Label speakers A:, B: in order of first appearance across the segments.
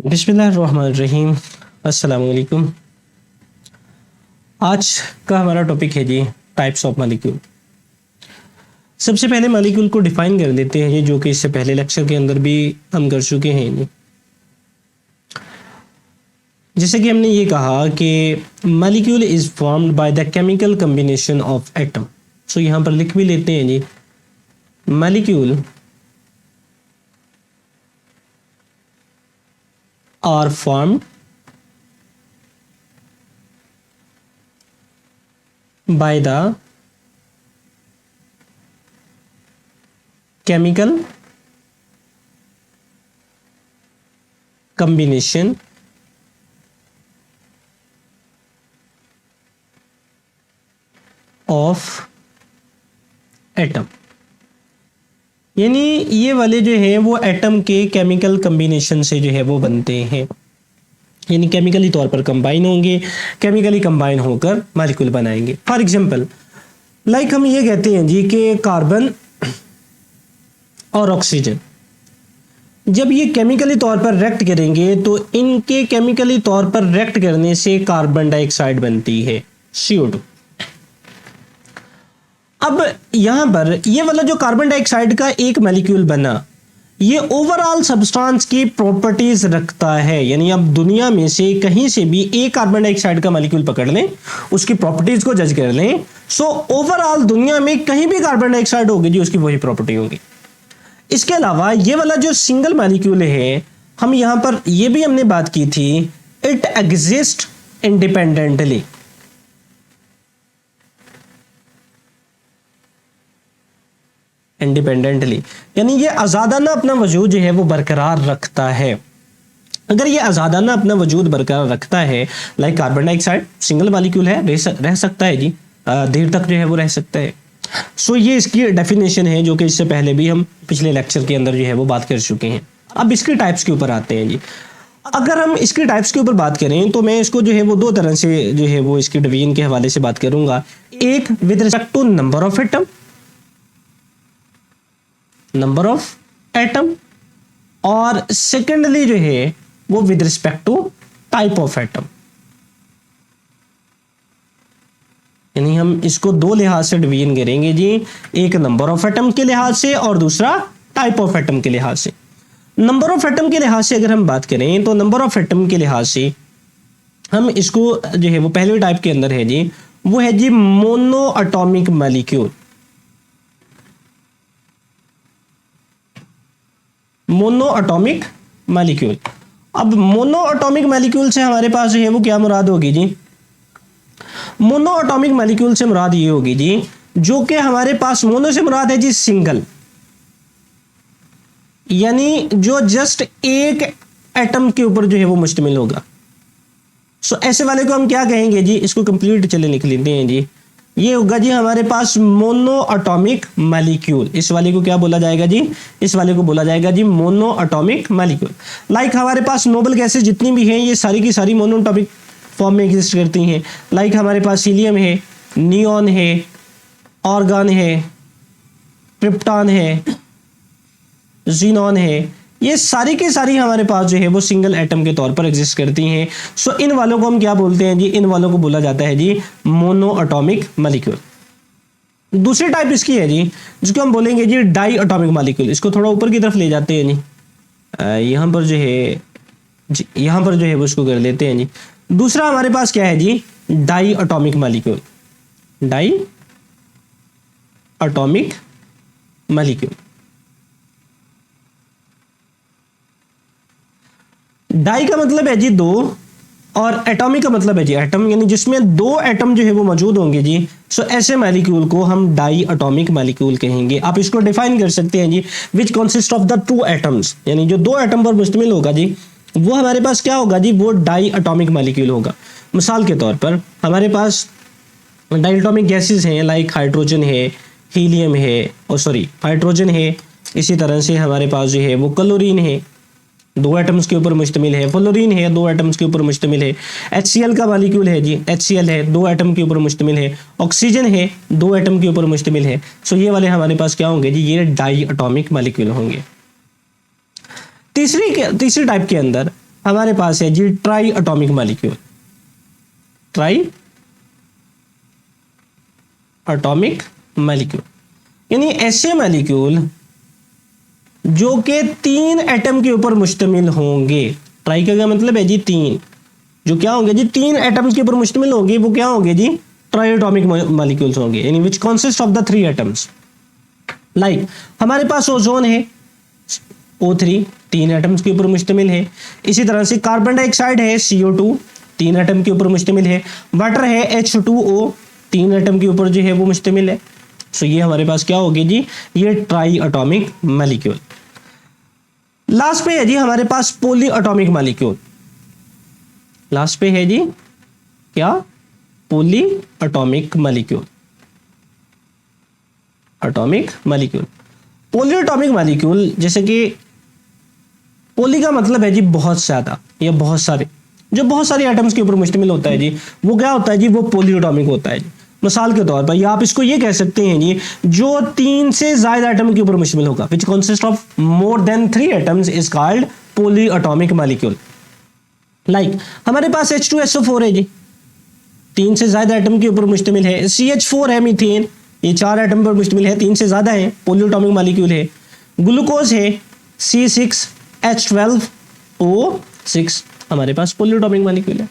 A: बिस्मिल्लाहिर्रहमानिर्रहीम। अस्सलाम वालेकुम। आज का हमारा टॉपिक है जी टाइप्स ऑफ मॉलिक्यूल। सबसे पहले मॉलिक्यूल को डिफाइन कर देते हैं जी, जो कि इससे पहले लेक्चर के अंदर भी हम कर चुके हैं जी। जैसे कि हमने ये कहा कि molecule is formed by the chemical combination of atom. So यहाँ पर लिख भी लेते हैं जी, molecule are formed by the chemical combination of atom। यानी ये वाले जो है वो एटम के केमिकल कम्बिनेशन से जो है वो बनते हैं, यानी केमिकली तौर पर कंबाइन होंगे, केमिकली कंबाइन होकर मॉलिक्यूल बनाएंगे। फॉर एग्जांपल लाइक हम ये कहते हैं जी कि कार्बन और ऑक्सीजन जब ये केमिकली तौर पर रिएक्ट करेंगे तो इनके केमिकली तौर पर रिएक्ट करने से कार्बन डाइऑक्साइड बनती है, CO2। अब यहां पर ये वाला जो कार्बन डाइऑक्साइड का एक मॉलिक्यूल बना, ये ओवरऑल सब्सटेंस की प्रॉपर्टीज रखता है। यानी आप दुनिया में से कहीं से भी एक कार्बन डाइऑक्साइड का मॉलिक्यूल पकड़ लें, उसकी प्रॉपर्टीज को जज कर लें, सो ओवरऑल दुनिया में कहीं भी कार्बन डाइऑक्साइड होगी जी, उसकी वही प्रॉपर्टी होगी। इसके अलावा ये वाला जो सिंगल मॉलिक्यूल है, हम यहां पर ये भी हमने बात की थी, इट एग्जिस्ट इंडिपेंडेंटली। इंडिपेंडेंटली यानी ये आज़ादाना अपना वजूद जो है वो बरकरार रखता है। अगर ये आज़ादाना अपना वजूद बरकरार रखता है, like carbon dioxide single molecule है, रह सकता है जी, देर तक जो है वो रह सकता है। सो ये इसकी डेफिनेशन है, जो कि इससे पहले भी हम पिछले लेक्चर के अंदर जो है वो बात कर चुके हैं। अब इसकी टाइप्स के ऊपर आते हैं जी। अगर हम इसकी टाइप्स के ऊपर बात करें तो मैं इसको जो है वो दो तरह से जो है वो इसकी डिवीजन के हवाले से बात करूंगा। एक with respect to number of atom, number of atom, और सेकेंडली जो है वो with respect to type of atom. यानी हम इसको दो लिहाज से डिवीजन करेंगे जी, एक नंबर ऑफ एटम के लिहाज से और दूसरा टाइप ऑफ एटम के लिहाज से। नंबर ऑफ एटम के लिहाज से अगर हम बात करें तो नंबर ऑफ एटम के लिहाज से हम इसको जो है वो पहले टाइप के अंदर है जी, वो है जी monoatomic molecule. Monoatomic molecule. अब मोनो एटॉमिक मॉलिक्यूल से हमारे पास जो है वो क्या मुराद होगी जी, मोनो एटॉमिक मॉलिक्यूल से मुराद ये होगी जी, जो कि हमारे पास मोनो से मुराद है जी सिंगल, यानी जो जस्ट एक एटम के ऊपर जो है वो मुश्तमिल होगा। सो ऐसे वाले को हम क्या कहेंगे जी, इसको कंप्लीट चले लिख लेते हैं जी, ये होगा जी हमारे पास मोनो एटॉमिक मॉलिक्यूल। इस वाले को क्या बोला जाएगा जी, इस वाले को बोला जाएगा जी मोनो एटॉमिक मॉलिक्यूल। लाइक हमारे पास नोबल गैसेस जितनी भी हैं ये सारी की सारी मोनो एटॉमिक फॉर्म में एग्जिस्ट करती हैं। लाइक हमारे पास हीलियम है, नियॉन है, ऑर्गन है, क्रिप्टॉन है, जीनॉन है, ये सारी की सारी हमारे पास जो है वो सिंगल एटम के तौर पर एग्जिस्ट करती हैं। सो इन वालों को हम क्या बोलते हैं जी, इन वालों को बोला जाता है जी मोनो एटॉमिक मॉलिक्यूल। दूसरी टाइप इसकी है जी, जिसको हम बोलेंगे जी डाई एटॉमिक मॉलिक्यूल। इसको थोड़ा ऊपर की तरफ ले जाते हैं जी, यहाँ पर जो है जी, यहाँ पर जो है वो इसको कर लेते हैं जी। दूसरा हमारे पास क्या है जी, diatomic molecule. Diatomic molecule, di का मतलब है जी दो, और एटॉमिक का मतलब है जी एटम, यानी जिसमें दो एटम जो है वो मौजूद होंगे जी। सो ऐसे मॉलिक्यूल को हम डाई एटॉमिक मॉलिक्यूल कहेंगे। आप इसको डिफाइन कर सकते हैं जी, which consist of the two atoms, यानी जो दो एटम पर मुश्तमिल होगा जी, वो हमारे पास क्या होगा जी, वो डाई एटॉमिक मॉलिक्यूल होगा। मिसाल के तौर पर हमारे पास डाई एटॉमिक गैसेज हैं, लाइक हाइड्रोजन है, हीलियम है, और सॉरी हाइड्रोजन है, इसी तरह से हमारे पास जो है वो क्लोरीन है, दो एटम्स के ऊपर मुश्तमिल है, फ्लोरीन है, दो एटम्स के ऊपर मुश्तमिल है, HCl का मॉलिक्यूल है जी, HCl है, दो एटम के ऊपर मुश्तमिल है, ऑक्सीजन है, दो एटम के ऊपर मुश्तमिल है। सो ये वाले हमारे पास क्या होंगे जी, ये डाई एटॉमिक मॉलिक्यूल होंगे। तीसरी टाइप के अंदर हमारे पास है जी triatomic molecule, triatomic molecule, यानी ऐसे मॉलिक्यूल जो कि 3 एटम के ऊपर मुश्तमिल होंगे। ट्राई का क्या मतलब है जी 3, जो क्या होंगे जी 3 एटम के ऊपर मुश्तमिल होंगे, वो क्या होंगे जी ट्राई एटॉमिक मॉलिक्यूल्स होंगे, यानी विच consist of the 3 atoms. Like हमारे पास ओजोन है O3, 3 एटम्स के ऊपर मुश्तमिल है। इसी तरह से कार्बन डाइऑक्साइड है CO2, 3 एटम के ऊपर मुश्तमिल है। वाटर है H2O, 3 एटम के ऊपर जो है वो मुश्तमिल है। सो ये हमारे पास क्या होगी जी, ये ट्राई एटॉमिक मॉलिक्यूल। लास्ट पे है जी हमारे पास पॉली एटॉमिक मॉलिक्यूल। लास्ट पे है जी क्या, poly atomic molecule, atomic molecule. Poly atomic molecule, जैसे कि पॉली का मतलब है जी बहुत ज्यादा या बहुत सारे, जो बहुत सारे एटम्स के ऊपर मुश्तमिल होता है जी, वो क्या होता है जी, वो पॉली एटॉमिक होता है जी। मिसाल के तौर पर या आप इसको ये कह सकते हैं जी, जो 3 से ज्यादा एटम के ऊपर मुश्तमिल होगा, विच consist of more than 3 atoms is called poly atomic molecule. Like हमारे पास H2SO4 है जी, 3 से ज्यादा एटम के ऊपर मुश्तमिल है। CH4 है मीथेन, ये 4 एटम पर मुश्तमिल है, 3 से ज्यादा है, पॉली एटॉमिक मॉलिक्यूल है। ग्लूकोज है C6H12O6, हमारे पास पॉली एटॉमिक मॉलिक्यूल है।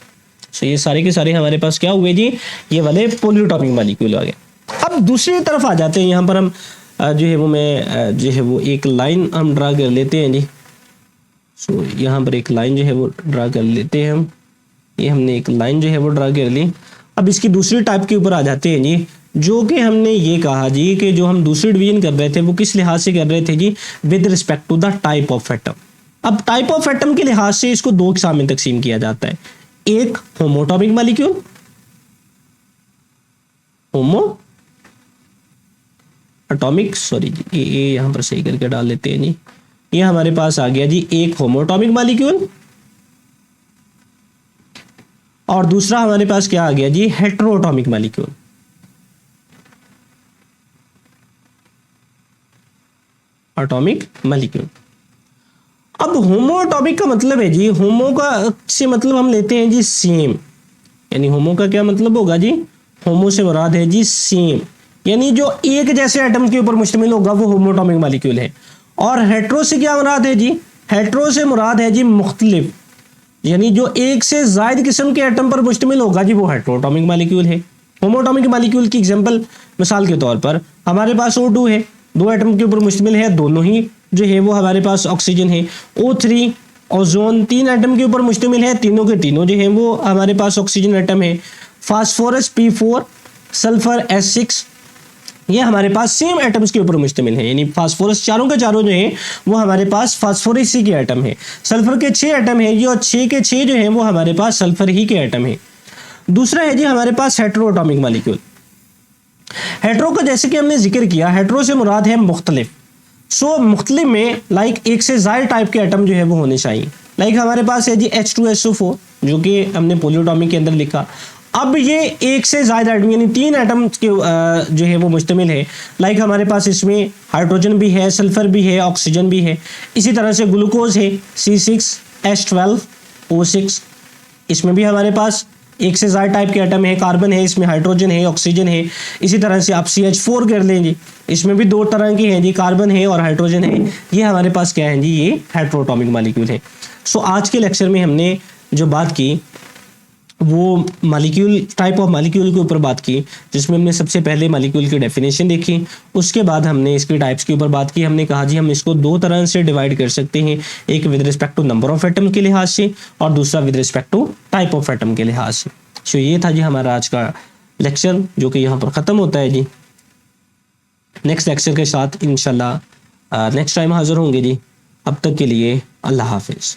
A: सो ये सारे के सारे हमारे पास क्या हुए जी, ये वाले पॉली एटॉमिक मॉलिक्यूल आ गए। अब दूसरी तरफ आ जाते हैं, यहाँ पर हम जो है वो मैं जो है वो एक लाइन हम ड्रा कर लेते हैं जी। सो यहाँ पर एक लाइन जो है वो ड्रा कर लेते हैं हम, ये हमने एक लाइन जो है वो ड्रा कर ली। अब इसकी दूसरी टाइप के ऊपर आ जाते हैं जी, जो कि हमने ये कहा जी कि जो हम दूसरी डिवीजन कर रहे थे वो किस लिहाज से कर रहे थे जी, with respect to the type of atom. अब टाइप ऑफ एटम के लिहाज से इसको 2 अक़साम में तकसीम किया जाता है, एक होमोटॉमिक मॉलिक्यूल, होमो एटॉमिक, सॉरी जी ये यहां पर सही करके डाल लेते हैं जी, ये हमारे पास आ गया जी एक होमोटॉमिक मॉलिक्यूल, और दूसरा हमारे पास क्या आ गया जी, हेटेरोटॉमिक मॉलिक्यूल। Atomic molecule. अब होमोटॉमिक का मतलब है जी, होमो का से मतलब हम लेते हैं जी सेम, यानी होमो का क्या मतलब होगा जी, होमो से मुराद है जी सेम, यानी जो एक जैसे एटम के ऊपर मुश्तमिल होगा वो होमोटॉमिक मॉलिक्यूल है। और हेटेरो से क्या मुराद है जी, हेटेरो से मुराद है जी मुख्तलिफ, यानी जो एक से ज्यादा किस्म के एटम पर मुश्तमिल होगा जी वो हेटेरोटॉमिक मॉलिक्यूल है। होमोटॉमिक मॉलिक्यूल की एग्जांपल मिसाल के तौर पर हमारे पास O2 है, 2 एटम के ऊपर मुश्तमिल है, दोनों ही जो है वो हमारे पास ऑक्सीजन है। O3 ओजोन 3 एटम के ऊपर मुश्तमिल है, तीनों के तीनों जो है वो हमारे पास ऑक्सीजन एटम है। फास्फोरस P4, सल्फर S6, ये हमारे पास सेम एटम्स के ऊपर मुश्तमिल है, यानी फास्फोरस चारों के चारों जो है वो हमारे पास फास्फोरस ही के एटम है। सल्फर के 6 एटम है ये, और 6 के 6 जो है वो हमारे पास सल्फर ही के एटम है। दूसरा है जी हमारे पास हेटेरोटॉमिक मॉलिक्यूल। हेटेरो का जैसे कि हमने जिक्र किया, हेटेरो से मुराद है मुख्तलिफ। सो मुख्तलिफ में लाइक एक से ज्यादा टाइप के एटम जो है वो होने चाहिए। लाइक हमारे पास है जी H2SO4 जो कि हमने पॉलीएटॉमिक के अंदर लिखा। अब ये एक से ज्यादा एटम यानी 3 एटम के जो है वो मुश्तमिल है। लाइक हमारे पास इसमें हाइड्रोजन भी है, सल्फर भी है, ऑक्सीजन भी है। इसी तरह से ग्लूकोज है C6H12O6, इसमें भी हमारे पास एक से ज्यादा टाइप के एटम है। कार्बन है, इसमें हाइड्रोजन है, ऑक्सीजन है। इसी तरह से आप CH4 कर लें जी, इसमें भी 2 तरह के हैं जी, कार्बन है और हाइड्रोजन है। ये हमारे पास क्या है जी, ये हेटेरोटॉमिक मॉलिक्यूल है। सो आज के लेक्चर में हमने जो बात की वो मॉलिक्यूल, टाइप ऑफ मॉलिक्यूल के ऊपर बात की, जिसमें हमने सबसे पहले मॉलिक्यूल की डेफिनेशन देखी। उसके बाद हमने इसकी टाइप्स के ऊपर बात की। हमने कहा जी हम इसको 2 तरह से डिवाइड कर सकते हैं, एक with respect to number of atom के लिहाज से और दूसरा with respect to type of atom के लिहाज से। सो ये था जी हमारा आज का लेक्चर, जो कि यहाँ पर ख़त्म होता है जी। नेक्स्ट लेक्चर के साथ इंशाल्लाह नेक्स्ट टाइम हाज़िर होंगे जी। अब तक के लिए अल्लाह हाफिज़।